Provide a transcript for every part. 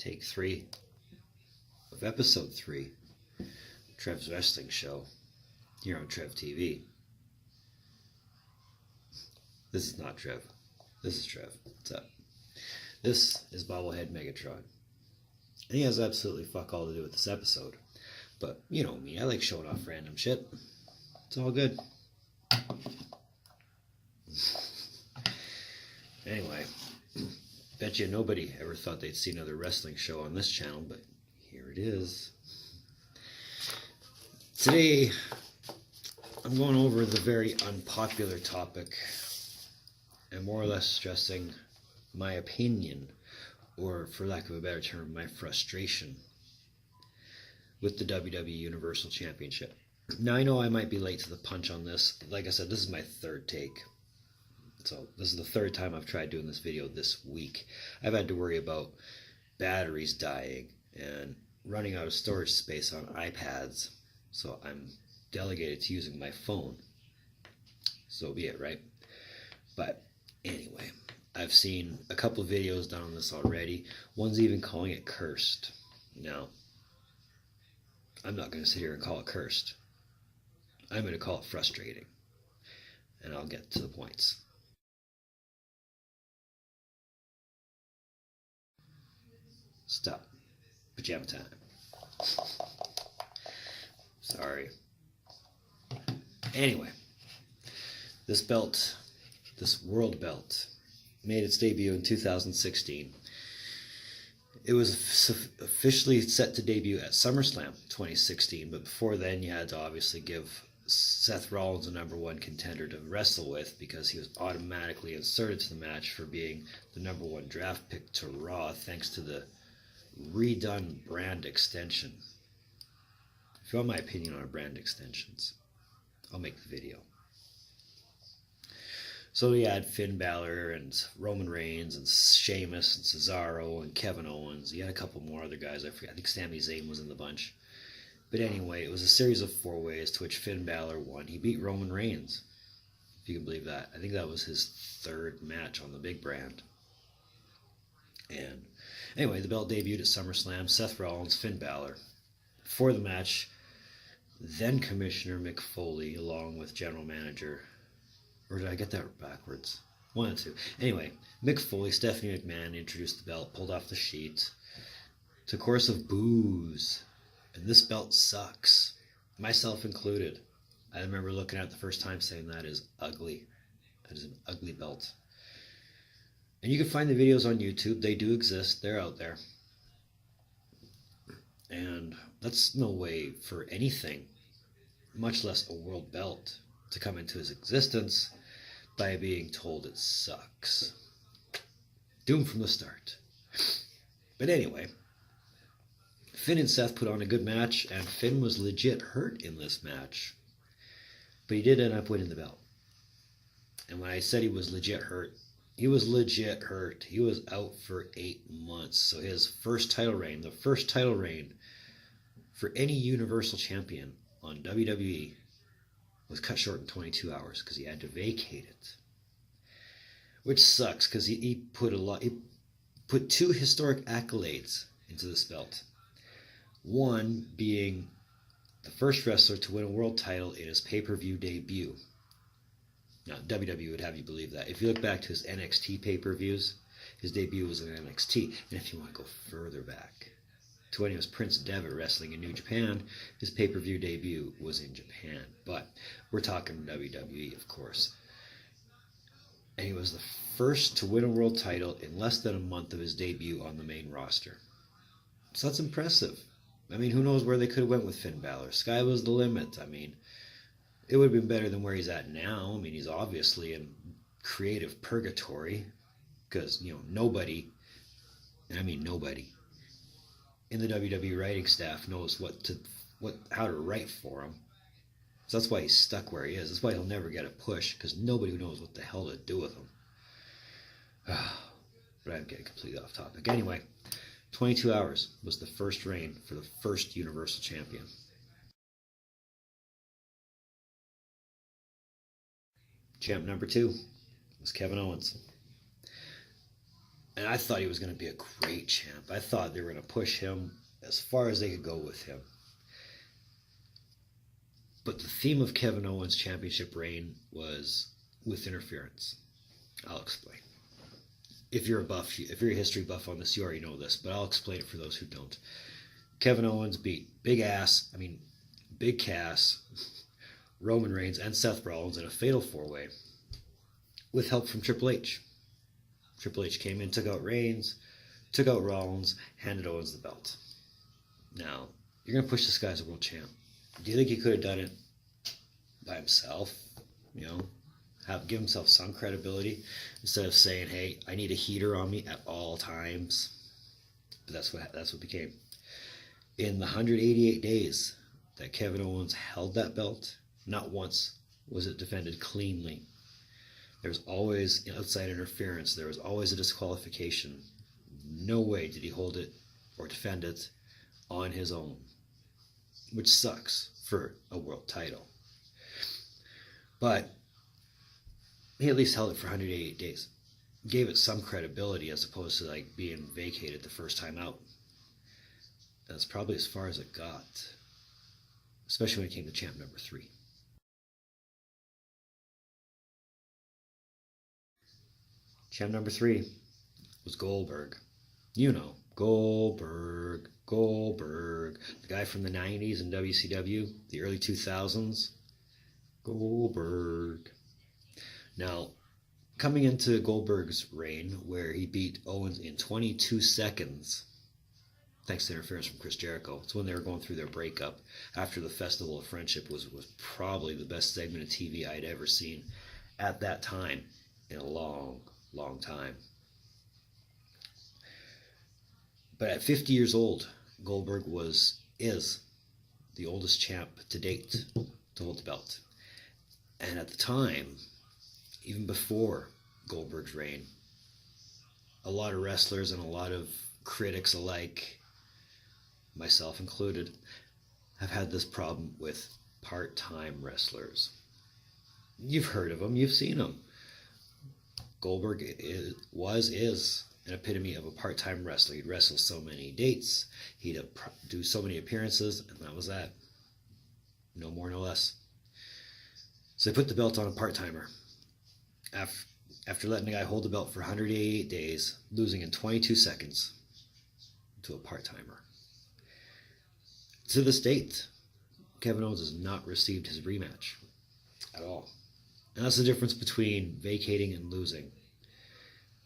take 3 of episode 3, Trev's Wrestling Show, here on Trev TV. This is not Trev. This is Trev. What's up? This is Bobblehead Megatron. And he has absolutely fuck all to do with this episode. But, you know me, I like showing off random shit. It's all good. Anyway, bet you nobody ever thought they'd see another wrestling show on this channel, but here it is. Today, I'm going over the very unpopular topic and more or less stressing my opinion, or for lack of a better term, my frustration with the WWE Universal Championship. Now, I know I might be late to the punch on this. Like I said, this is my third take. So this is the third time I've tried doing this video this week. I've had to worry about batteries dying and running out of storage space on iPads. So I'm delegated to using my phone. So be it, right? But anyway, I've seen a couple of videos done on this already. One's even calling it cursed. Now, I'm not going to sit here and call it cursed. I'm going to call it frustrating. And I'll get to the points. Stop. Pajama time. Sorry. Anyway, this belt, this world belt, made its debut in 2016. It was officially set to debut at SummerSlam 2016, but before then you had to obviously give Seth Rollins a #1 contender to wrestle with, because he was automatically inserted to the match for being the #1 draft pick to Raw, thanks to the redone brand extension. If you want my opinion on brand extensions, I'll make the video. So you had Finn Balor and Roman Reigns and Sheamus and Cesaro and Kevin Owens. You had a couple more other guys. I forget. I think Sami Zayn was in the bunch. But anyway, it was a series of 4-ways to which Finn Balor won. He beat Roman Reigns, if you can believe that. I think that was his 3rd match on the big brand. And anyway, the belt debuted at SummerSlam. Seth Rollins, Finn Balor. For the match, then Commissioner Mick Foley, along with General Manager, or did I get that backwards? 1 and 2. Anyway, Mick Foley, Stephanie McMahon introduced the belt, pulled off the sheet, to a chorus of boos. And this belt sucks, myself included. I remember looking at it the first time saying that is ugly. That is an ugly belt. And you can find the videos on YouTube. They do exist. They're out there. And that's no way for anything, much less a world belt, to come into his existence by being told it sucks. Doomed from the start. But anyway, Finn and Seth put on a good match, and Finn was legit hurt in this match. But he did end up winning the belt. And when I said he was legit hurt, he was legit hurt. He was out for 8 months. So his first title reign, the first title reign for any Universal Champion on WWE, was cut short in 22 hours because he had to vacate it. Which sucks, because he put 2 historic accolades into this belt. One being the first wrestler to win a world title in his pay-per-view debut. Now, WWE would have you believe that. If you look back to his NXT pay-per-views, his debut was in NXT. And if you want to go further back to when he was Prince Devitt wrestling in New Japan, his pay-per-view debut was in Japan. But we're talking WWE, of course. And he was the first to win a world title in less than a month of his debut on the main roster. So that's impressive. I mean, who knows where they could have went with Finn Balor. Sky was the limit. I mean, it would have been better than where he's at now. I mean, he's obviously in creative purgatory, because, you know, nobody, and I mean nobody, in the WWE writing staff knows how to write for him. So that's why he's stuck where he is. That's why he'll never get a push, because nobody knows what the hell to do with him. But I'm getting completely off topic. Anyway, 22 hours was the first reign for the first Universal Champion. Champ number 2 was Kevin Owens. And I thought he was going to be a great champ. I thought they were going to push him as far as they could go with him. But the theme of Kevin Owens' championship reign was with interference. I'll explain. If you're a history buff on this, you already know this, but I'll explain it for those who don't. Kevin Owens beat Big Cass, Roman Reigns, and Seth Rollins in a fatal 4-way with help from Triple H. Triple H came in, took out Reigns, took out Rollins, handed Owens the belt. Now, you're going to push this guy as a world champ. Do you think he could have done it by himself? Give himself some credibility instead of saying, "Hey, I need a heater on me at all times." But that's what became. In the 188 days that Kevin Owens held that belt, not once was it defended cleanly. There was always outside interference. There was always a disqualification. No way did he hold it or defend it on his own, which sucks for a world title. But he at least held it for 188 days. Gave it some credibility as opposed to being vacated the first time out. That's probably as far as it got, especially when it came to champ number 3. Champ number 3 was Goldberg. Goldberg. The guy from the 90s in WCW, the early 2000s. Goldberg. Now, coming into Goldberg's reign, where he beat Owens in 22 seconds, thanks to interference from Chris Jericho. It's when they were going through their breakup after the Festival of Friendship was probably the best segment of TV I'd ever seen at that time in a long, long time. But at 50 years old, Goldberg is the oldest champ to date to hold the belt. And at the time, even before Goldberg's reign, a lot of wrestlers and a lot of critics alike, myself included, have had this problem with part-time wrestlers. You've heard of them, you've seen them. Goldberg is an epitome of a part-time wrestler. He'd wrestle so many dates, he'd do so many appearances, and that was that. No more, no less. So they put the belt on a part-timer. After letting the guy hold the belt for 188 days, losing in 22 seconds to a part-timer. To this date, Kevin Owens has not received his rematch at all. And that's the difference between vacating and losing.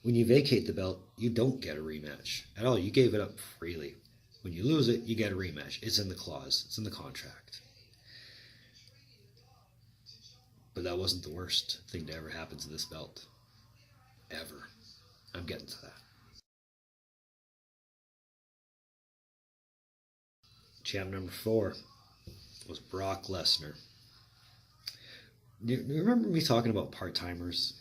When you vacate the belt, you don't get a rematch at all. You gave it up freely. When you lose it, you get a rematch. It's in the clause. It's in the contract. But that wasn't the worst thing to ever happen to this belt. Ever. I'm getting to that. Champ number 4 was Brock Lesnar. Do you remember me talking about part-timers?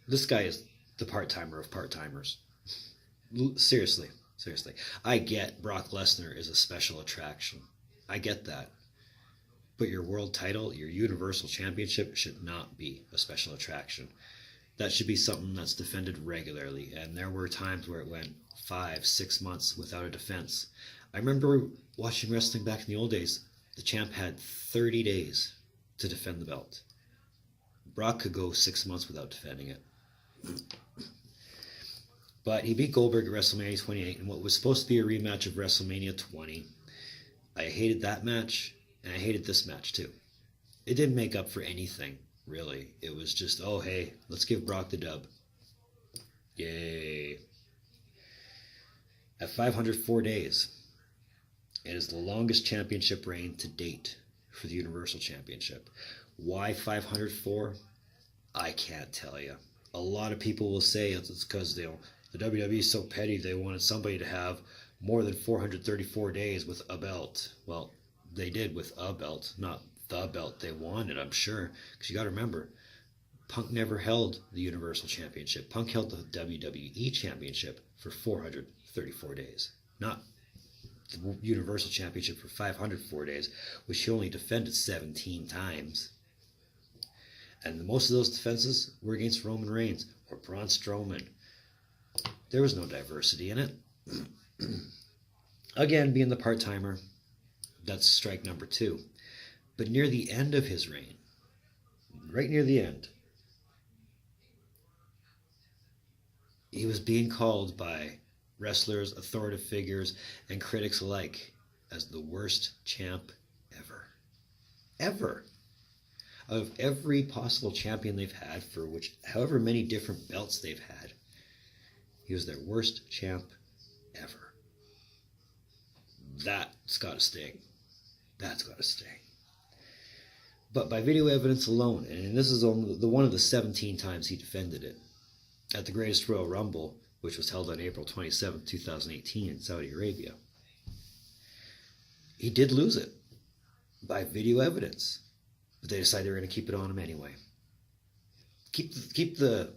This guy is the part-timer of part-timers. Seriously. I get Brock Lesnar is a special attraction. I get that. But your world title, your Universal Championship, should not be a special attraction. That should be something that's defended regularly. And there were times where it went 5-6 months without a defense. I remember watching wrestling back in the old days. The champ had 30 days to defend the belt. Brock could go 6 months without defending it. But he beat Goldberg at WrestleMania 28 in what was supposed to be a rematch of WrestleMania 20. I hated that match, and I hated this match too. It didn't make up for anything, really. It was just, oh hey, let's give Brock the dub. Yay. At 504 days, it is the longest championship reign to date for the Universal Championship. Why 504? I can't tell you. A lot of people will say it's because the WWE is so petty they wanted somebody to have more than 434 days with a belt. Well, they did with a belt, not the belt they wanted, I'm sure. Because you got to remember, Punk never held the Universal Championship. Punk held the WWE Championship for 434 days, not the Universal Championship for 504 days, which he only defended 17 times. And most of those defenses were against Roman Reigns or Braun Strowman. There was no diversity in it. Again, being the part-timer, that's strike number 2. But near the end of his reign, right near the end, he was being called by wrestlers, authoritative figures, and critics alike as the worst champ ever. Ever. Of every possible champion they've had, for which however many different belts they've had, he was their worst champ ever. That's got to sting. That's got to sting. But by video evidence alone, and this is only the one of the 17 times he defended it, at the Greatest Royal Rumble, which was held on April 27, 2018 in Saudi Arabia, he did lose it by video evidence. But they decided they were going to keep it on him anyway. Keep the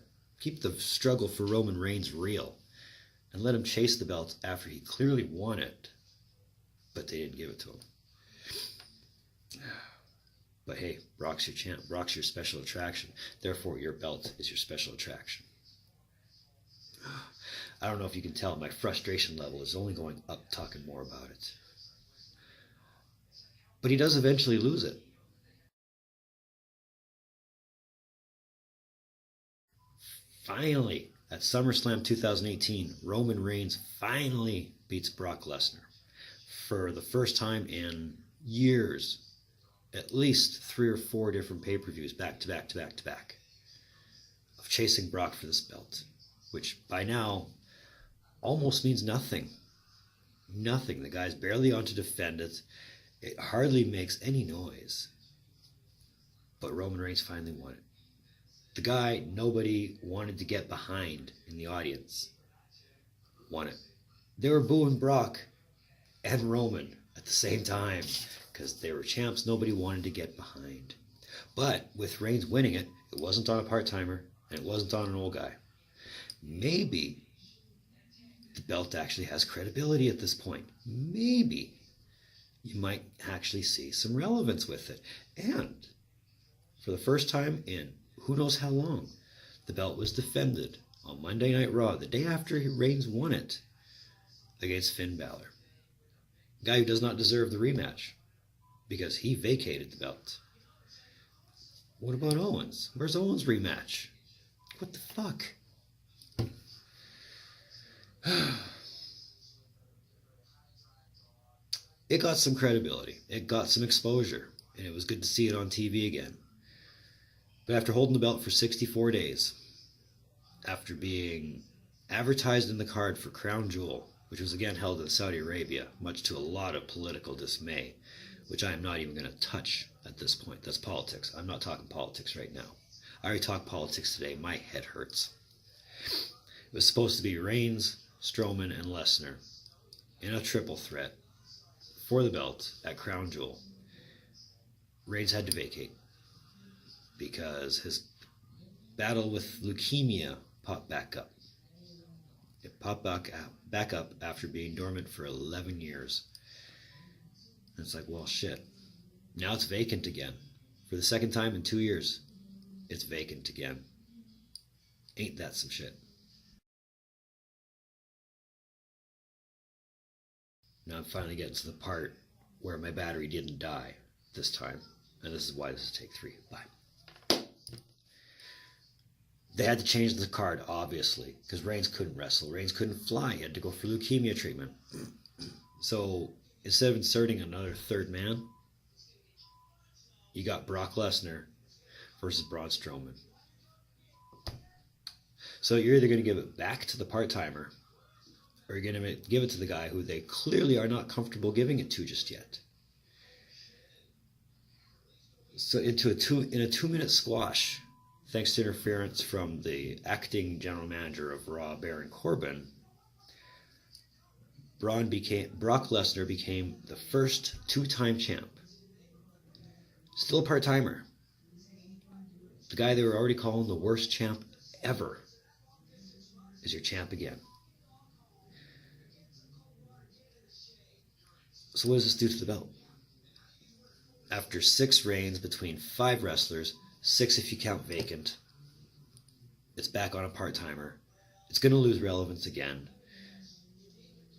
struggle for Roman Reigns real, and let him chase the belt after he clearly won it, but they didn't give it to him. But hey, Brock's your champ. Brock's your special attraction. Therefore, your belt is your special attraction. I don't know if you can tell, my frustration level is only going up talking more about it. But he does eventually lose it. Finally, at SummerSlam 2018, Roman Reigns finally beats Brock Lesnar for the first time in years. At least 3 or 4 different pay-per-views back to back to back to back of chasing Brock for this belt, which by now almost means nothing. Nothing. The guy's barely on to defend it. It hardly makes any noise. But Roman Reigns finally won it. The guy nobody wanted to get behind in the audience won it. They were booing Brock and Roman at the same time because they were champs nobody wanted to get behind. But with Reigns winning it, it wasn't on a part-timer and it wasn't on an old guy. Maybe the belt actually has credibility at this point. Maybe you might actually see some relevance with it. And for the first time in who knows how long, the belt was defended on Monday Night Raw, the day after Reigns won it, against Finn Balor. A guy who does not deserve the rematch, because he vacated the belt. What about Owens? Where's Owens' rematch? What the fuck? It got some credibility. It got some exposure. And it was good to see it on TV again. But after holding the belt for 64 days, after being advertised in the card for Crown Jewel, which was again held in Saudi Arabia, much to a lot of political dismay, which I am not even going to touch at this point. That's politics. I'm not talking politics right now. I already talked politics today. My head hurts. It was supposed to be Reigns, Strowman, and Lesnar in a triple threat for the belt at Crown Jewel. Reigns had to vacate because his battle with leukemia popped back up. It popped back up after being dormant for 11 years. And it's like, well, shit. Now it's vacant again. For the second time in 2 years, it's vacant again. Ain't that some shit? Now I'm finally getting to the part where my battery didn't die this time. And this is why this is take 3. Bye. They had to change the card, obviously, because Reigns couldn't wrestle. Reigns couldn't fly. He had to go for leukemia treatment. So instead of inserting another third man, you got Brock Lesnar versus Braun Strowman. So you're either going to give it back to the part-timer, or you're going to give it to the guy who they clearly are not comfortable giving it to just yet. So in a 2-minute squash, thanks to interference from the acting general manager of Raw, Baron Corbin, Brock Lesnar became the first 2-time champ. Still a part-timer. The guy they were already calling the worst champ ever is your champ again. So what does this do to the belt? After 6 reigns between 5 wrestlers, 6 if you count vacant, it's back on a part-timer. It's going to lose relevance again.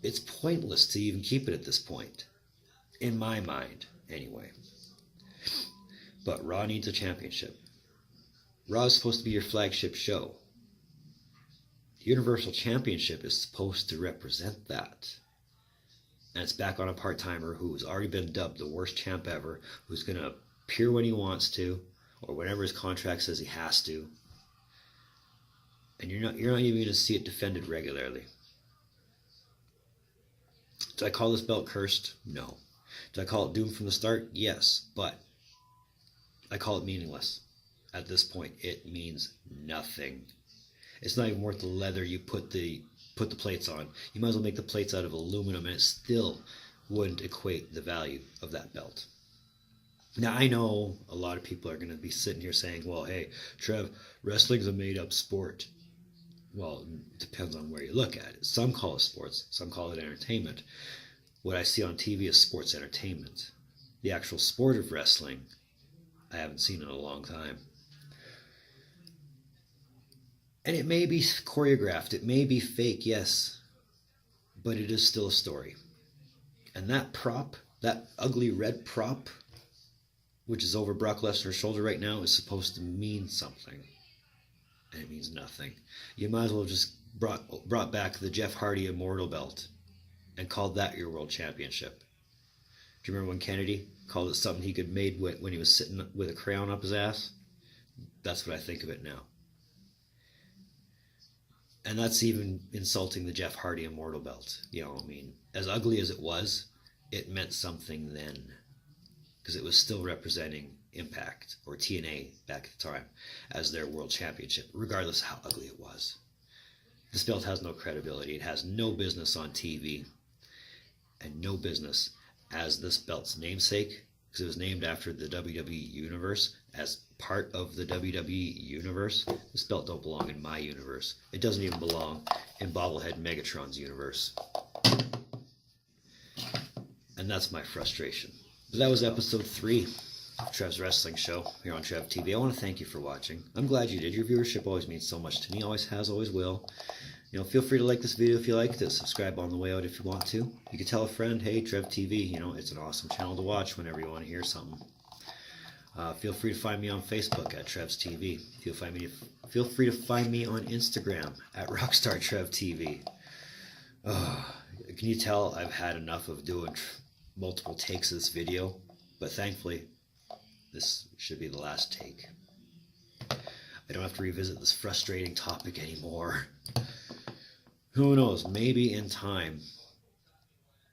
It's pointless to even keep it at this point. In my mind, anyway. But Raw needs a championship. Raw is supposed to be your flagship show. The Universal Championship is supposed to represent that. And it's back on a part-timer who's already been dubbed the worst champ ever, who's going to appear when he wants to, or whenever his contract says he has to. And you're not even going to see it defended regularly. Do I call this belt cursed? No. Do I call it doomed from the start? Yes. But I call it meaningless. At this point, it means nothing. It's not even worth the leather you put the plates on. You might as well make the plates out of aluminum, and it still wouldn't equate the value of that belt. Now, I know a lot of people are going to be sitting here saying, well, hey, Trev, wrestling's a made-up sport. Well, it depends on where you look at it. Some call it sports, some call it entertainment. What I see on TV is sports entertainment. The actual sport of wrestling, I haven't seen in a long time. And it may be choreographed, it may be fake, yes, but it is still a story. And that prop, that ugly red prop, which is over Brock Lesnar's shoulder right now, is supposed to mean something. And it means nothing. You might as well have just brought back the Jeff Hardy Immortal belt and called that your world championship. Do you remember when Kennedy called it something he could made when he was sitting with a crayon up his ass? That's what I think of it now. And that's even insulting the Jeff Hardy Immortal belt. You know, I mean, as ugly as it was, it meant something then. Because it was still representing Impact, or TNA back at the time, as their world championship, regardless of how ugly it was. This belt has no credibility. It has no business on TV, and no business as this belt's namesake, because it was named after the WWE Universe, as part of the WWE Universe. This belt don't belong in my universe. It doesn't even belong in Bobblehead Megatron's universe. And that's my frustration. But that was episode 3 of Trev's Wrestling Show here on Trev TV. I want to thank you for watching. I'm glad you did. Your viewership always means so much to me. Always has, always will. You know, feel free to like this video if you liked it. Subscribe on the way out if you want to. You can tell a friend, hey, Trev TV, you know, it's an awesome channel to watch whenever you want to hear something. Feel free to find me on Facebook at Trev's TV. Feel free to find me on Instagram at rockstartrev TV. Can you tell I've had enough of doing multiple takes of this video? But thankfully, this should be the last take. I don't have to revisit this frustrating topic anymore. Who knows, maybe in time,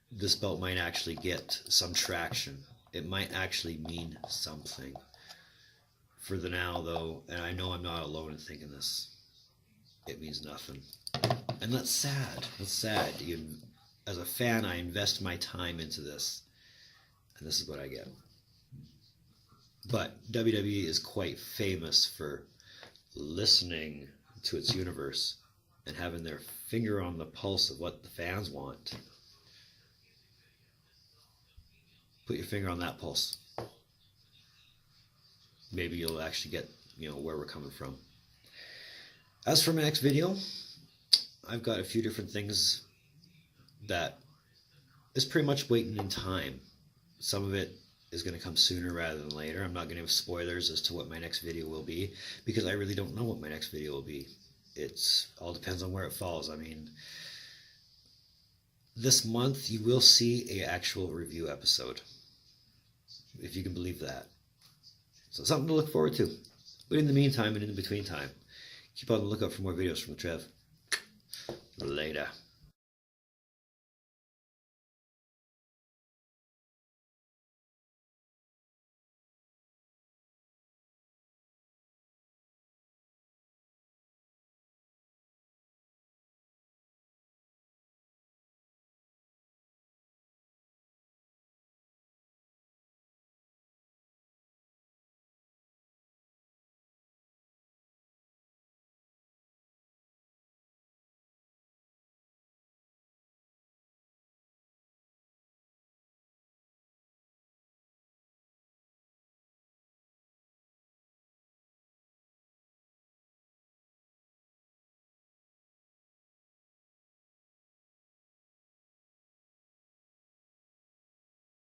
this belt might actually get some traction. It might actually mean something. For the now, though, and I know I'm not alone in thinking this, it means nothing. And that's sad. That's sad. As a fan, I invest my time into this, and this is what I get. But WWE is quite famous for listening to its universe and having their finger on the pulse of what the fans want. Put your finger on that pulse. Maybe you'll actually get, you know, where we're coming from. As for my next video, I've got a few different things that is pretty much waiting in time. Some of it is going to come sooner rather than later. I'm not going to have spoilers as to what my next video will be, because I really don't know what my next video will be. It all depends on where it falls. I mean, this month you will see an actual review episode, if you can believe that. So something to look forward to. But in the meantime and in the between time, keep on the lookout for more videos from the Trev. Later.